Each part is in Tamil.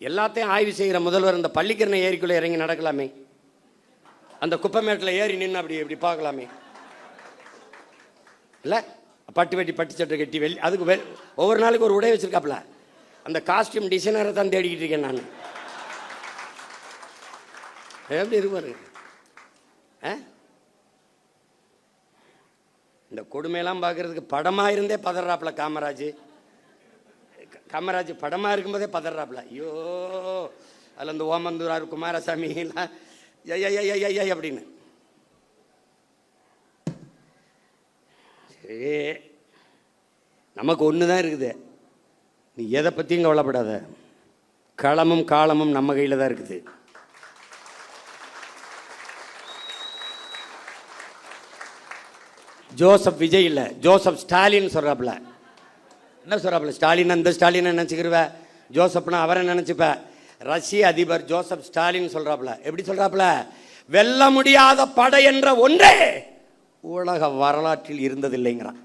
எல்லாத்தையும் ஆய்வு செய்கிற முதல்வர் இந்த பள்ளிக்கரணை ஏரிக்குள்ளே இறங்கி நடக்கலாமே, அந்த குப்பைமேட்டில் ஏறி நின்று அப்படி இப்படி பார்க்கலாமே. இல்லை பட்டு வெட்டி பட்டு சட்டை கட்டி அதுக்கு ஒவ்வொரு நாளைக்கு ஒரு உடை வச்சிருக்காப்புல. அந்த காஸ்டியூம் டிசைனரை தான் தேடிக்கிட்டு இருக்கேன் நான். எப்படி இருப்பாரு இந்த கொடுமையெல்லாம் பார்க்கறதுக்கு. படமாக இருந்தே பதறாப்புல காமராஜ் படமாக இருக்கும்போதே பதறாப்புல. ஐயோ அதில் இந்த ஓமந்தூரார் குமாரசாமி எல்லாம் ஐயா அப்படின்னு. சரி, நமக்கு ஒன்று தான் இருக்குது. நீ எதை பற்றியும் கவலைப்படாத. களமும் காலமும் நம்ம கையில் தான் இருக்குது. ஜோசப் விஜய் இல்லை, ஜோசப் ஸ்டாலின் சொல்கிறாப்புல. என்ன சொல்கிறாப்புல? ஸ்டாலின் அந்த ஸ்டாலினை நினச்சிக்கிருவ, ஜோசப்னா அவரை நினச்சிப்ப. ரஷ்ய அதிபர் ஜோசப் ஸ்டாலின் சொல்கிறாப்புல. எப்படி சொல்கிறாப்புல? வெல்ல முடியாத படை என்ற ஒன்றே உலக வரலாற்றில் இருந்ததில்லைங்கிறான்.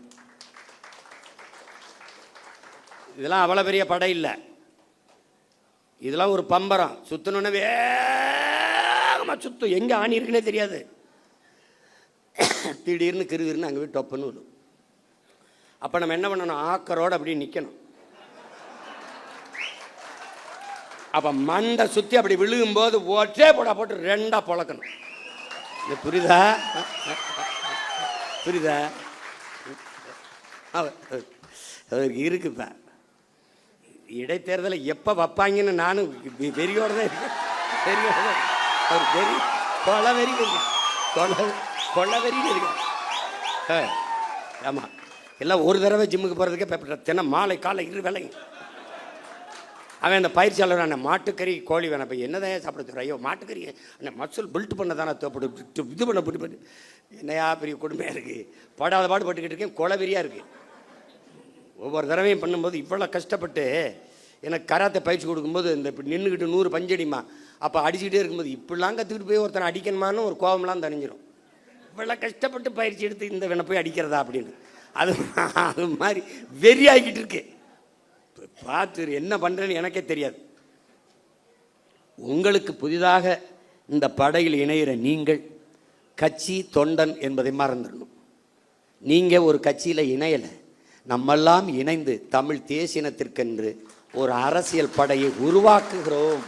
இதெல்லாம் அவ்வளோ பெரிய படை இல்லை, இதெல்லாம் ஒரு பம்பரம். சுற்றணுன்னு வேகமாக சுற்றும், எங்கே ஆணி இருக்குன்னே தெரியாது. திடீர்னு கிருகிருன்னு அங்கே போய் டொப்புன்னு விடும். அப்போ நம்ம என்ன பண்ணணும்? ஆக்கரோடு அப்படி நிற்கணும். அப்போ மண்டை சுற்றி அப்படி விழுகும்போது ஒற்றே போட்டு ரெண்டாக பொழக்கணும். இது புரியுதா? அவருக்கு இருக்குப்ப. இடைத்தேர்தலை எப்போ வைப்பாங்கன்னு நானும் வெறியோடு தான் இருக்கேன். அவர் வெறி கொலவெறி கொள்ளவெறின்னு இருக்கேன். ஆமாம், எல்லாம் ஒரு தடவை ஜிம்முக்கு போகிறதுக்கே தினம் மாலை காலை வேலை. அவன் அந்த பயிற்சியாளர் அண்ணன் மாட்டுக்கறி கோழி வேணாம், இப்போ என்னதான் சாப்பிட சொல்கிறேன். ஐயோ மாட்டுக்கறி அண்ணன் மசூல் பில்ட் பண்ண தானே தேவைப்படும், இது பண்ண என்னையா பெரிய கொடுமையாக இருக்குது. படாத பாடுபட்டுக்கிட்டு இருக்கேன், கொலவெறியாக இருக்குது. ஒவ்வொரு தடவையும் பண்ணும்போது இவ்வளோ கஷ்டப்பட்டு எனக்கு கராத்தை பயிற்சி கொடுக்கும்போது இந்த இப்படி நின்றுக்கிட்டு 100 பஞ்சடிமா அப்போ அடிச்சுக்கிட்டே இருக்கும்போது இப்படிலாம் கற்றுக்கிட்டு போய் ஒருத்தனை அடிக்கணுமான்னு ஒரு கோபம்லாம் தணிஞ்சிடும். இவ்வளோ கஷ்டப்பட்டு பயிற்சி எடுத்து இந்த வேணை போய் அடிக்கிறதா அப்படின்னு அது மாதிரி வெறியாகிக்கிட்டு இருக்கு. பார்த்து என்ன பண்ணுறேன்னு எனக்கே தெரியாது. உங்களுக்கு புதிதாக இந்த படையில் இணைகிற நீங்கள் கட்சி தொண்டன் என்பதை மறந்துடணும். நீங்கள் ஒரு கட்சியில் இணையலை, நம்மெல்லாம் இணைந்து தமிழ் தேசியனத்திற்கென்று ஒரு அரசியல் படையை உருவாக்குகிறோம்.